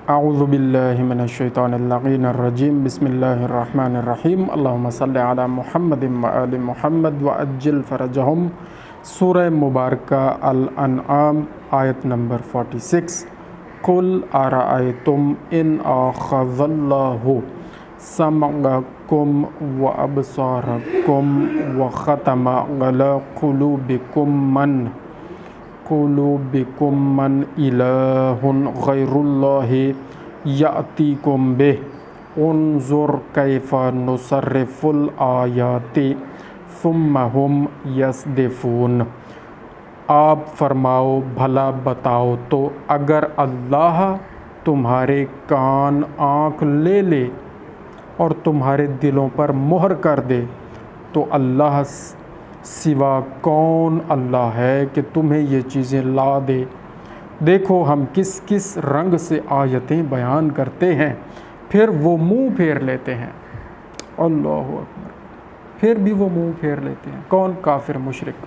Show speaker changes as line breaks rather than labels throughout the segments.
اعوذ باللہ من الشیطان اللعین الرجیم بسم اللہ الرحمن الرحیم اللہم صلی علی محمد وآل محمد وعجل فرجہم۔ سورہ مبارکہ الانعام آیت نمبر 46۔ قل ارأیتم ان اخذ اللہ سمعکم وابصارکم وختم علی قلوبکم من الہ غیر اللہ یأتیکم بہ انظر کیف نصرف الآیات ثم ہم یصدفون۔ آپ فرماؤ بھلا بتاؤ تو اگر اللہ تمہارے کان آنکھ لے لے اور تمہارے دلوں پر مہر کر دے تو اللہ سوا کون اللہ ہے کہ تمہیں یہ چیزیں لا دے۔ دیکھو ہم کس کس رنگ سے آیتیں بیان کرتے ہیں، پھر وہ منہ پھیر لیتے ہیں۔ اللہ اکبر، پھر بھی وہ منہ پھیر لیتے ہیں۔ کون؟ کافر مشرک۔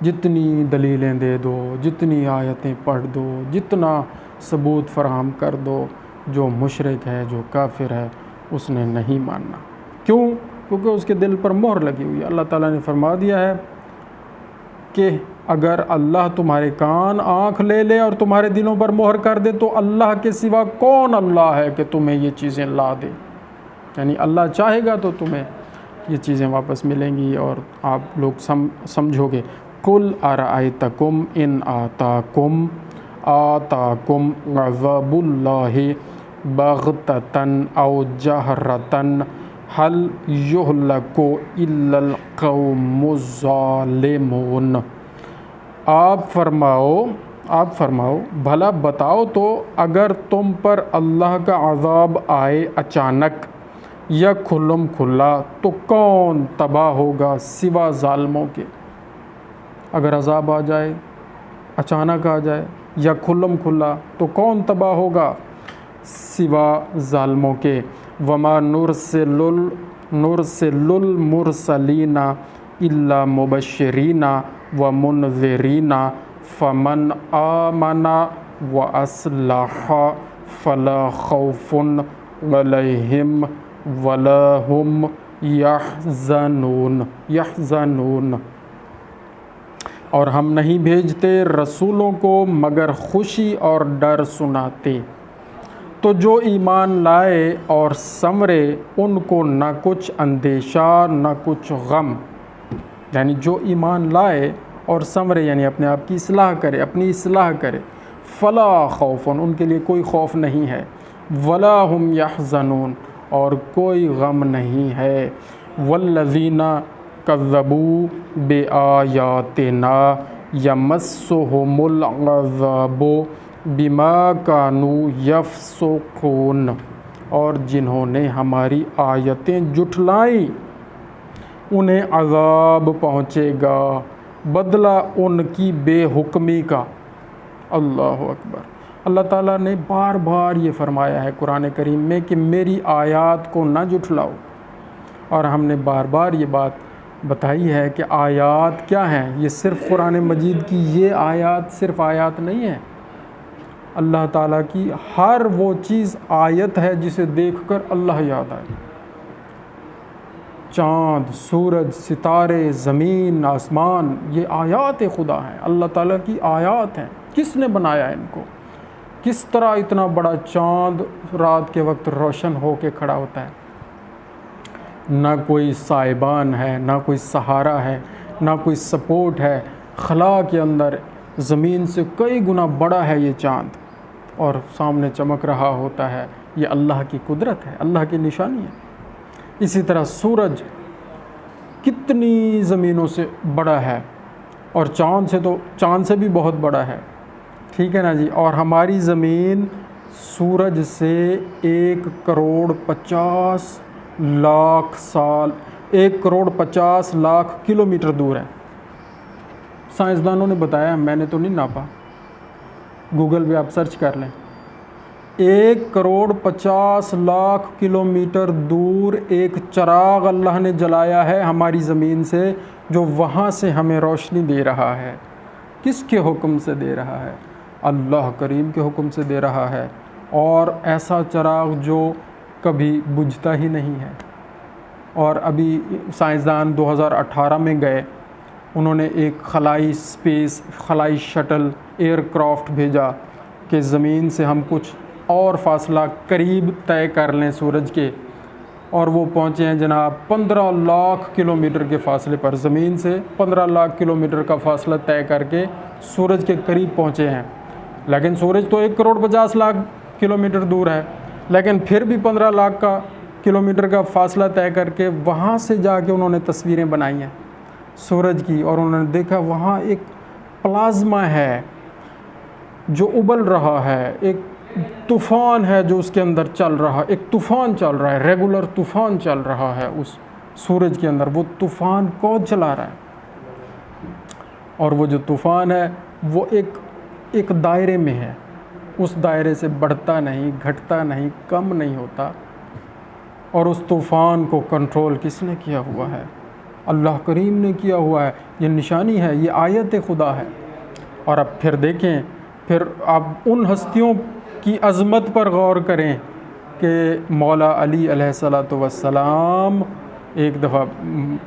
جتنی دلیلیں دے دو، جتنی آیتیں پڑھ دو، جتنا ثبوت فراہم کر دو، جو مشرک ہے، جو کافر ہے، اس نے نہیں ماننا۔ کیوں؟ کیونکہ اس کے دل پر مہر لگی ہوئی ہے۔ اللہ تعالیٰ نے فرما دیا ہے کہ اگر اللہ تمہارے کان آنکھ لے لے اور تمہارے دلوں پر مہر کر دے تو اللہ کے سوا کون اللہ ہے کہ تمہیں یہ چیزیں لا دے۔ یعنی اللہ چاہے گا تو تمہیں یہ چیزیں واپس ملیں گی اور آپ لوگ سمجھو گے۔ قل ارأیتکم ان آتاکم عذاب اللہ بغتۃ او جہرۃ هل یہلک الا القوم الظالمون۔ آپ فرماؤ بھلا بتاؤ تو اگر تم پر اللہ کا عذاب آئے اچانک یا کھلم کھلا تو کون تباہ ہوگا سوا ظالموں کے۔ اگر عذاب آ جائے، اچانک آ جائے یا کھلم کھلا تو کون تباہ ہوگا سوا ظالموں کے۔ وما نرسل المرسلین الا مبشرین ومنذرین فمن آمن واصلح فلا خوف علیہم ولا هم یحزنون۔ اور ہم نہیں بھیجتے رسولوں کو مگر خوشی اور ڈر سناتے، تو جو ایمان لائے اور سنورے ان کو نہ کچھ اندیشہ نہ کچھ غم۔ یعنی جو ایمان لائے اور سنورے یعنی اپنے آپ کی اصلاح کرے، اپنی اصلاح کرے، فلا خوف، ان کے لیے کوئی خوف نہیں ہے، ولا هم یحزنون، اور کوئی غم نہیں ہے۔ والذین کذبوا بآیاتنا یمسهم العذاب بما كانوا یفسقون۔ اور جنہوں نے ہماری آیتیں جھٹلائیں انہیں عذاب پہنچے گا بدلہ ان کی بے حکمی کا۔ اللہ اکبر۔ اللہ تعالیٰ نے بار بار یہ فرمایا ہے قرآن کریم میں کہ میری آیات کو نہ جھٹلاؤ، اور ہم نے بار بار یہ بات بتائی ہے کہ آیات کیا ہیں۔ یہ صرف قرآن مجید کی یہ آیات صرف آیات نہیں ہے، اللہ تعالیٰ کی ہر وہ چیز آیت ہے جسے دیکھ کر اللہ یاد آئے۔ چاند، سورج، ستارے، زمین، آسمان، یہ آیات خدا ہیں، اللہ تعالیٰ کی آیات ہیں۔ کس نے بنایا ان کو؟ کس طرح اتنا بڑا چاند رات کے وقت روشن ہو کے کھڑا ہوتا ہے؟ نہ کوئی سائبان ہے، نہ کوئی سہارا ہے، نہ کوئی سپورٹ ہے۔ خلا کے اندر زمین سے کئی گنا بڑا ہے یہ چاند، اور سامنے چمک رہا ہوتا ہے۔ یہ اللہ کی قدرت ہے، اللہ کی نشانی ہے۔ اسی طرح سورج کتنی زمینوں سے بڑا ہے، اور چاند سے بھی بہت بڑا ہے، ٹھیک ہے نا جی۔ اور ہماری زمین سورج سے 1,50,00,000 کلومیٹر دور ہے۔ سائنسدانوں نے بتایا، میں نے تو نہیں ناپا، گوگل پہ آپ سرچ کر لیں۔ 1,50,00,000 کلومیٹر دور ایک چراغ اللہ نے جلایا ہے ہماری زمین سے، جو وہاں سے ہمیں روشنی دے رہا ہے۔ کس کے حکم سے دے رہا ہے؟ اللہ کریم کے حکم سے دے رہا ہے۔ اور ایسا چراغ جو کبھی بجھتا ہی نہیں ہے۔ اور ابھی سائنسدان 2018 میں گئے، انہوں نے ایک خلائی شٹل ایئر کرافٹ بھیجا کہ زمین سے ہم کچھ اور فاصلہ قریب طے کر لیں سورج کے، اور وہ پہنچے ہیں جناب 15 لاکھ کلومیٹر کے فاصلے پر، زمین سے 15 لاکھ کلومیٹر کا فاصلہ طے کر کے سورج کے قریب پہنچے ہیں۔ لیکن سورج تو 1,50,00,000 کلومیٹر دور ہے، لیکن پھر بھی 15 لاکھ کلومیٹر کا فاصلہ طے کر کے وہاں سے جا کے انہوں نے تصویریں بنائی ہیں سورج کی، اور انہوں نے دیکھا وہاں ایک پلازما ہے جو ابل رہا ہے، ایک طوفان ہے جو اس کے اندر چل رہا، ایک طوفان چل رہا ہے، ریگولر طوفان چل رہا ہے اس سورج کے اندر۔ وہ طوفان کون چلا رہا ہے؟ اور وہ جو طوفان ہے وہ ایک دائرے میں ہے، اس دائرے سے بڑھتا نہیں، گھٹتا نہیں، کم نہیں ہوتا۔ اور اس طوفان کو کنٹرول کس نے کیا ہوا ہے؟ اللہ کریم نے کیا ہوا ہے۔ یہ نشانی ہے، یہ آیت خدا ہے۔ اور اب پھر دیکھیں، پھر آپ ان ہستیوں کی عظمت پر غور کریں کہ مولا علی علیہ السلام ایک دفعہ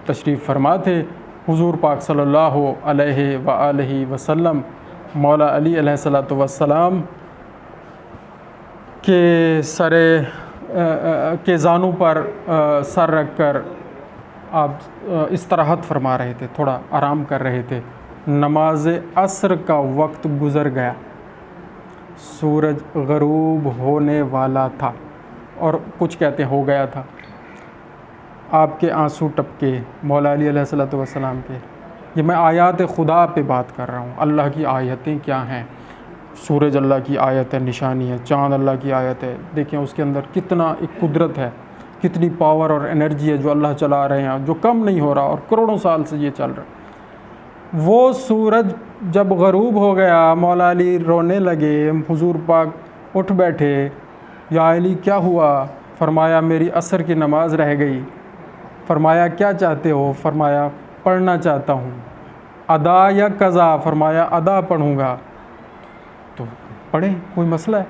تشریف فرما تھے، حضور پاک صلی اللہ علیہ وآلہ وسلم مولا علی علیہ السلام کے کے زانوں پر سر رکھ کر آپ استراحت فرما رہے تھے، تھوڑا آرام کر رہے تھے۔ نماز عصر کا وقت گزر گیا، سورج غروب ہونے والا تھا، اور کچھ کہتے ہیں ہو گیا تھا۔ آپ کے آنسو ٹپکے مولا علی علیہ السلام کے۔ یہ میں آیات خدا پہ بات کر رہا ہوں، اللہ کی آیتیں کیا ہیں۔ سورج اللہ کی آیت ہے، نشانی ہے، چاند اللہ کی آیت ہے۔ دیکھیں اس کے اندر کتنا ایک قدرت ہے، کتنی پاور اور انرجی ہے جو اللہ چلا رہے ہیں، جو کم نہیں ہو رہا، اور کروڑوں سال سے یہ چل رہا ہے۔ وہ سورج جب غروب ہو گیا، مولا علی رونے لگے، حضور پاک اٹھ بیٹھے، یا علی کیا ہوا؟ فرمایا میری عصر کی نماز رہ گئی۔ فرمایا کیا چاہتے ہو؟ فرمایا پڑھنا چاہتا ہوں۔ ادا یا قضا؟ فرمایا ادا پڑھوں گا۔ تو پڑھیں، کوئی مسئلہ ہے؟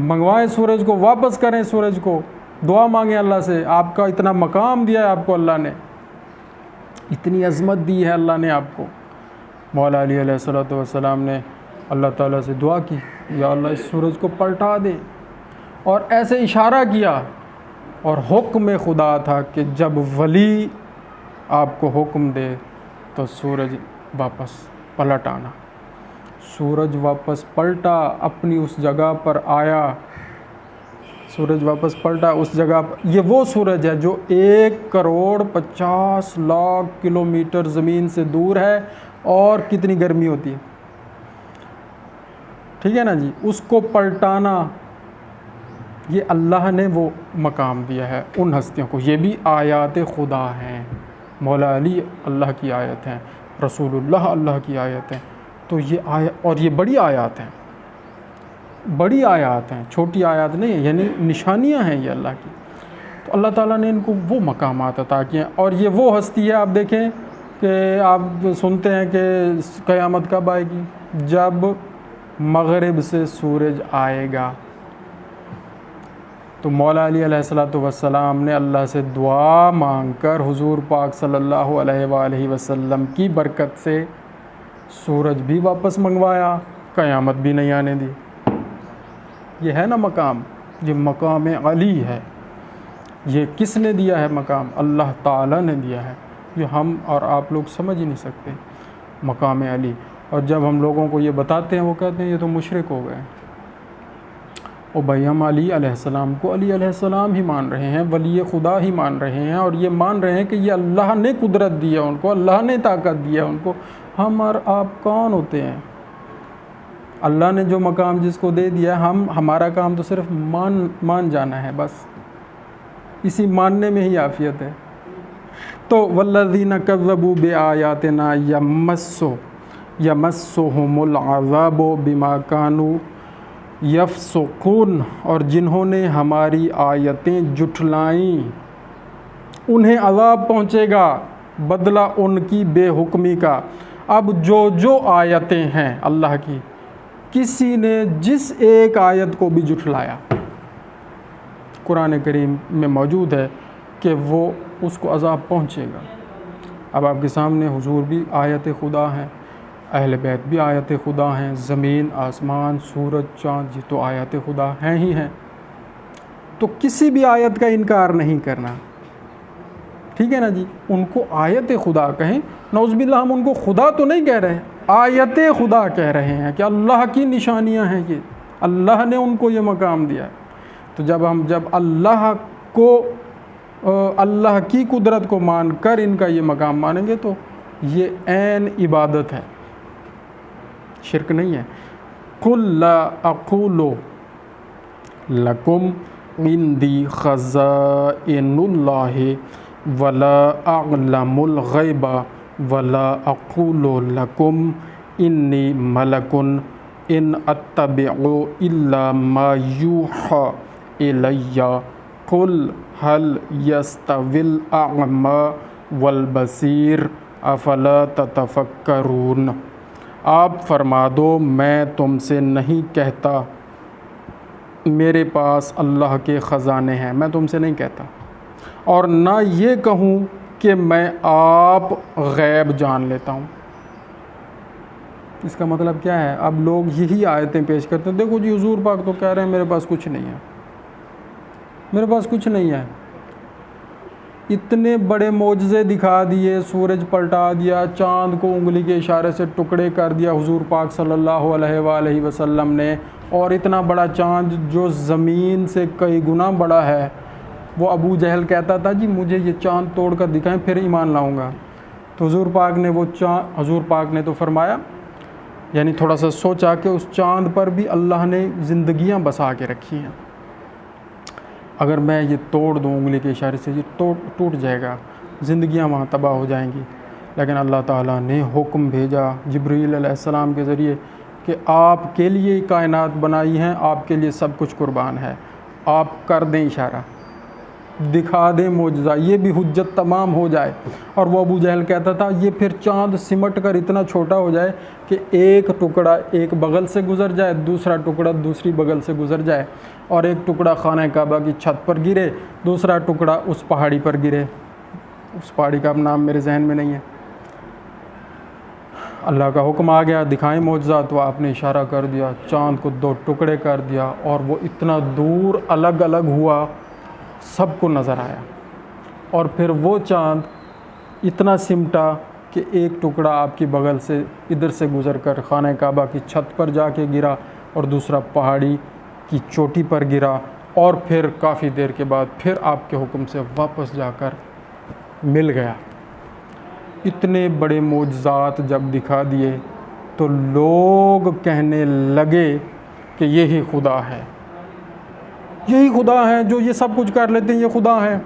منگوائیں سورج کو، واپس کریں سورج کو، دعا مانگیں اللہ سے۔ آپ کا اتنا مقام دیا ہے آپ کو اللہ نے، اتنی عظمت دی ہے اللہ نے آپ کو۔ مولا علی علیہ السلام نے اللہ تعالیٰ سے دعا کی، یا اللہ اس سورج کو پلٹا دے، اور ایسے اشارہ کیا، اور حکم خدا تھا کہ جب ولی آپ کو حکم دے تو سورج واپس پلٹ آنا۔ سورج واپس پلٹا، اپنی اس جگہ پر آیا، سورج واپس پلٹا اس جگہ پر۔ یہ وہ سورج ہے جو 1,50,00,000 کلومیٹر زمین سے دور ہے، اور کتنی گرمی ہوتی ہے، ٹھیک ہے نا جی۔ اس کو پلٹانا، یہ اللہ نے وہ مقام دیا ہے ان ہستیوں کو۔ یہ بھی آیات خدا ہیں، مولا علی اللہ کی آیت ہیں، رسول اللہ اللہ کی آیت ہیں۔ تو یہ اور یہ بڑی آیات ہیں، بڑی آیات ہیں، چھوٹی آیات نہیں ہیں، یعنی نشانیاں ہیں یہ اللہ کی۔ تو اللہ تعالیٰ نے ان کو وہ مقامات عطا کیے ہیں۔ اور یہ وہ ہستی ہے، آپ دیکھیں کہ آپ سنتے ہیں کہ قیامت کب آئے گی؟ جب مغرب سے سورج آئے گا۔ تو مولا علی علیہ السلام نے اللہ سے دعا مانگ کر حضور پاک صلی اللہ علیہ وآلہ وسلم کی برکت سے سورج بھی واپس منگوایا، قیامت بھی نہیں آنے دی۔ یہ ہے نا مقام، یہ مقام علی ہے۔ یہ کس نے دیا ہے مقام؟ اللہ تعالیٰ نے دیا ہے، جو ہم اور آپ لوگ سمجھ ہی نہیں سکتے، مقام علی۔ اور جب ہم لوگوں کو یہ بتاتے ہیں، وہ کہتے ہیں یہ تو مشرک ہو گئے۔ او بھائی، ہم علی علیہ السلام کو علی علیہ السلام ہی مان رہے ہیں، ولی خدا ہی مان رہے ہیں، اور یہ مان رہے ہیں کہ یہ اللہ نے قدرت دی ہے ان کو، اللہ نے طاقت دی ہے ان کو۔ ہم اور آپ کون ہوتے ہیں؟ اللہ نے جو مقام جس کو دے دیا، ہمارا کام تو صرف مان جانا ہے، بس اسی ماننے میں ہی عافیت ہے۔ تو والذین کذبوا بآیاتنا یمسہم العذاب بما کانوا یفسقون، اور جنہوں نے ہماری آیتیں جھٹلائیں انہیں عذاب پہنچے گا، بدلہ ان کی بے حکمی کا۔ اب جو آیتیں ہیں اللہ کی، کسی نے جس ایک آیت کو بھی جھٹلایا، قرآن کریم میں موجود ہے کہ وہ اس کو عذاب پہنچے گا۔ اب آپ کے سامنے حضور بھی آیت خدا ہیں، اہل بیت بھی آیت خدا ہیں، زمین آسمان سورج چاند یہ تو آیت خدا ہیں ہی ہیں، تو کسی بھی آیت کا انکار نہیں کرنا، ٹھیک ہے نا جی۔ ان کو آیت خدا کہیں، نعوذ باللہ ہم ان کو خدا تو نہیں کہہ رہے، آیت خدا کہہ رہے ہیں کہ اللہ کی نشانیاں ہیں، یہ اللہ نے ان کو یہ مقام دیا ہے۔ تو جب اللہ کو اللہ کی قدرت کو مان کر ان کا یہ مقام مانیں گے تو یہ عین عبادت ہے، شرک نہیں ہے۔ قُلْ لَا أَقُولُ لَكُمْ عِنْدِي خَزَائِنُ اللَّهِ وَلَا أَعْلَمُ الْغَيْبَ وَلَا أَقُولُ لَكُمْ إِنِّي مَلَكٌ إِنْ أَتَّبِعُ إِلَّا مَا يُوحَى إِلَيَّ قُلْ هَلْ يَسْتَوِي الْأَعْمَى وَالْبَصِيرُ أَفَلَا تَتَفَكَّرُونَ۔ آپ فرما دو میں تم سے نہیں کہتا میرے پاس اللہ کے خزانے ہیں، میں تم سے نہیں کہتا، اور نہ یہ کہوں کہ میں آپ غیب جان لیتا ہوں۔ اس کا مطلب کیا ہے؟ اب لوگ یہی آیتیں پیش کرتے ہیں، دیکھو جی حضور پاک تو کہہ رہے ہیں میرے پاس کچھ نہیں ہے، میرے پاس کچھ نہیں ہے، اتنے بڑے معجزے دکھا دیے، سورج پلٹا دیا، چاند کو انگلی کے اشارے سے ٹکڑے کر دیا حضور پاک صلی اللہ علیہ وآلہ وسلم نے، اور اتنا بڑا چاند جو زمین سے کئی گنا بڑا ہے، وہ ابو جہل کہتا تھا جی مجھے یہ چاند توڑ کر دکھائیں پھر ایمان لاؤں گا، تو حضور پاک نے تو فرمایا، یعنی تھوڑا سا سوچا کہ اس چاند پر بھی اللہ نے زندگیاں بسا کے رکھی ہیں، اگر میں یہ توڑ دوں انگلی کے اشارے سے یہ ٹوٹ جائے گا، زندگیاں وہاں تباہ ہو جائیں گی، لیکن اللہ تعالیٰ نے حکم بھیجا جبرائیل علیہ السلام کے ذریعے کہ آپ کے لیے کائنات بنائی ہیں، آپ کے لیے سب کچھ قربان ہے، آپ کر دیں اشارہ، دکھا دیں معجزہ، یہ بھی حجت تمام ہو جائے۔ اور وہ ابو جہل کہتا تھا یہ پھر چاند سمٹ کر اتنا چھوٹا ہو جائے کہ ایک ٹکڑا ایک بغل سے گزر جائے، دوسرا ٹکڑا دوسری بغل سے گزر جائے، اور ایک ٹکڑا خانہ کعبہ کی چھت پر گرے، دوسرا ٹکڑا اس پہاڑی پر گرے، اس پہاڑی کا اب نام میرے ذہن میں نہیں ہے۔ اللہ کا حکم آ گیا دکھائیں معجزہ، تو آپ نے اشارہ کر دیا، چاند کو دو ٹکڑے کر دیا، اور وہ اتنا دور الگ الگ ہوا سب کو نظر آیا، اور پھر وہ چاند اتنا سمٹا کہ ایک ٹکڑا آپ کی بغل سے ادھر سے گزر کر خانہ کعبہ کی چھت پر جا کے گرا، اور دوسرا پہاڑی کی چوٹی پر گرا، اور پھر کافی دیر کے بعد پھر آپ کے حکم سے واپس جا کر مل گیا۔ اتنے بڑے معجزات جب دکھا دیے تو لوگ کہنے لگے کہ یہی خدا ہے، یہی خدا ہے جو یہ سب کچھ کر لیتے ہیں، یہ خدا ہے۔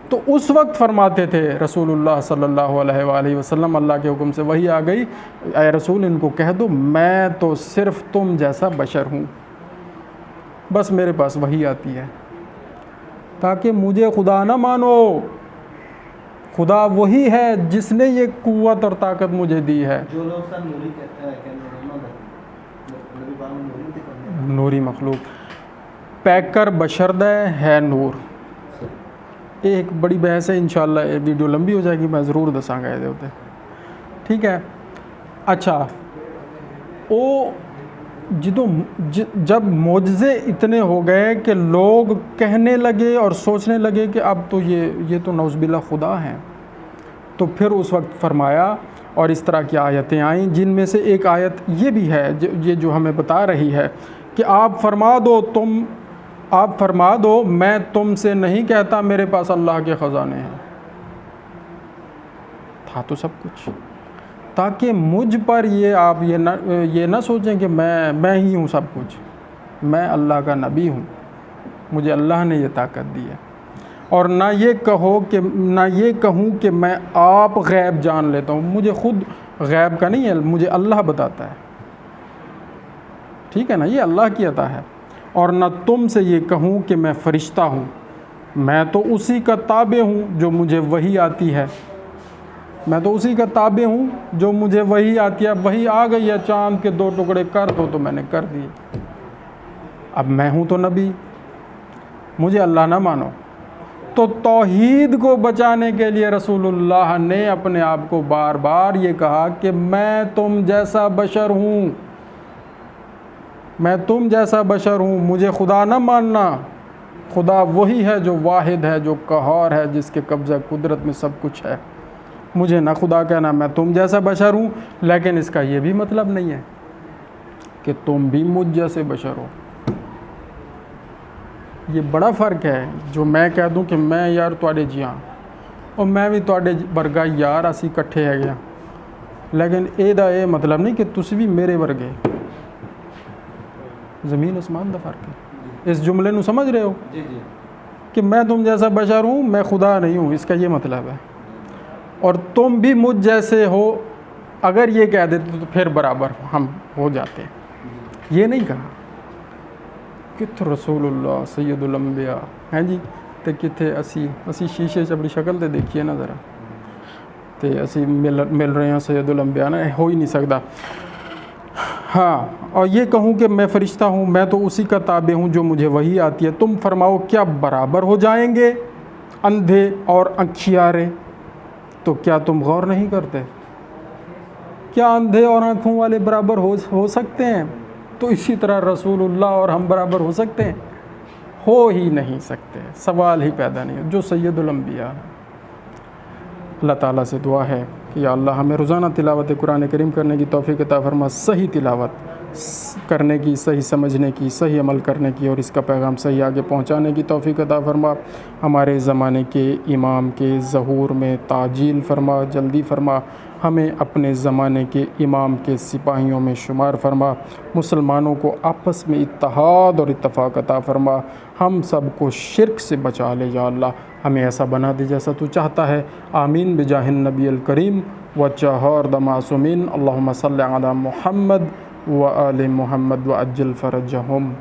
تو اس وقت فرماتے تھے رسول اللہ صلی اللہ علیہ وآلہ وسلم، اللہ کے حکم سے وحی آ گئی، اے رسول ان کو کہہ دو میں تو صرف تم جیسا بشر ہوں، بس میرے پاس وحی آتی ہے، تاکہ مجھے خدا نہ مانو، خدا وہی ہے جس نے یہ قوت اور طاقت مجھے دی ہے۔
جو لوگ سب نوری کہتے ہیں،
نوری مخلوق پیکر بشرد ہے نور، ایک بڑی بحث ہے، انشاءاللہ یہ ویڈیو لمبی ہو جائے گی، میں ضرور دساں گا یہ ہوتے، ٹھیک ہے۔ اچھا وہ جب معجزے اتنے ہو گئے کہ لوگ کہنے لگے اور سوچنے لگے کہ اب تو یہ تو نعوذ باللہ خدا ہیں، تو پھر اس وقت فرمایا اور اس طرح کی آیتیں آئیں، جن میں سے ایک آیت یہ بھی ہے یہ جو ہمیں بتا رہی ہے کہ آپ فرما دو میں تم سے نہیں کہتا میرے پاس اللہ کے خزانے ہیں، تھا تو سب کچھ، تاکہ مجھ پر آپ یہ نہ سوچیں کہ میں ہی ہوں سب کچھ، میں اللہ کا نبی ہوں، مجھے اللہ نے یہ طاقت دی ہے، اور نہ یہ کہوں کہ میں آپ غیب جان لیتا ہوں، مجھے خود غیب کا نہیں ہے، مجھے اللہ بتاتا ہے، ٹھیک ہے نا، یہ اللہ کی عطا ہے۔ اور نہ تم سے یہ کہوں کہ میں فرشتہ ہوں، میں تو اسی کا تابع ہوں جو مجھے وحی آتی ہے، میں تو اسی کا تابع ہوں جو مجھے وہی آتی ہے. وہی آ گئی ہے چاند کے 2 ٹکڑے کر دو تو میں نے کر دیے. اب میں ہوں تو نبی, مجھے اللہ نہ مانو. تو توحید کو بچانے کے لیے رسول اللہ نے اپنے آپ کو بار بار یہ کہا کہ میں تم جیسا بشر ہوں, میں تم جیسا بشر ہوں, مجھے خدا نہ ماننا. خدا وہی ہے جو واحد ہے, جو قہار ہے, جس کے قبضہ قدرت میں سب کچھ ہے. مجھے نہ خدا کہنا, میں تم جیسا بشر ہوں. لیکن اس کا یہ بھی مطلب نہیں ہے کہ تم بھی مجھ جیسے بشر ہو. یہ بڑا فرق ہے. جو میں کہہ دوں کہ میں یار تواڈے جیاں اور میں بھی تواڈے ورگا یار اسی کٹھے ہے گیا, لیکن یہ مطلب نہیں کہ تسی بھی میرے ورگے. زمین آسمان دا فرق ہے. اس جملے نو سمجھ رہے ہو
جی جی
کہ میں تم جیسا بشر ہوں, میں خدا نہیں ہوں, اس کا یہ مطلب ہے. اور تم بھی مجھ جیسے ہو, اگر یہ کہہ دیتے تو پھر برابر ہم ہو جاتے. یہ نہیں کہا. کت رسول اللہ سید الانبیاء ہیں جی, تے کتھے اسی شیشے چ اپنی شکل تے دیکھیے نا ذرا, تے اسی مل رہے ہیں سید الانبیاء نا, ہو ہی نہیں سکتا. ہاں, اور یہ کہوں کہ میں فرشتہ ہوں, میں تو اسی کا تابع ہوں جو مجھے وہی آتی ہے. تم فرماؤ کیا برابر ہو جائیں گے اندھے اور انکھیارے؟ تو کیا تم غور نہیں کرتے؟ کیا اندھے اور آنکھوں والے برابر ہو سکتے ہیں؟ تو اسی طرح رسول اللہ اور ہم برابر ہو سکتے ہیں؟ ہو ہی نہیں سکتے, سوال ہی پیدا نہیں. جو سید الانبیاء ہے. اللہ تعالیٰ سے دعا ہے کہ یا اللہ ہمیں روزانہ تلاوت قرآن کریم کرنے کی توفیق عطا فرما, صحیح تلاوت کرنے کی, صحیح سمجھنے کی, صحیح عمل کرنے کی, اور اس کا پیغام صحیح آگے پہنچانے کی توفیق عطا فرما. ہمارے زمانے کے امام کے ظہور میں تعجیل فرما, جلدی فرما. ہمیں اپنے زمانے کے امام کے سپاہیوں میں شمار فرما. مسلمانوں کو آپس میں اتحاد اور اتفاق عطا فرما. ہم سب کو شرک سے بچا لے یا اللہ. ہمیں ایسا بنا دے جیسا تو چاہتا ہے. آمین بجاہ النبی الکریم وجہار د معصومین. اللہم صلی علی محمد و آل محمد وعجل فرجہم.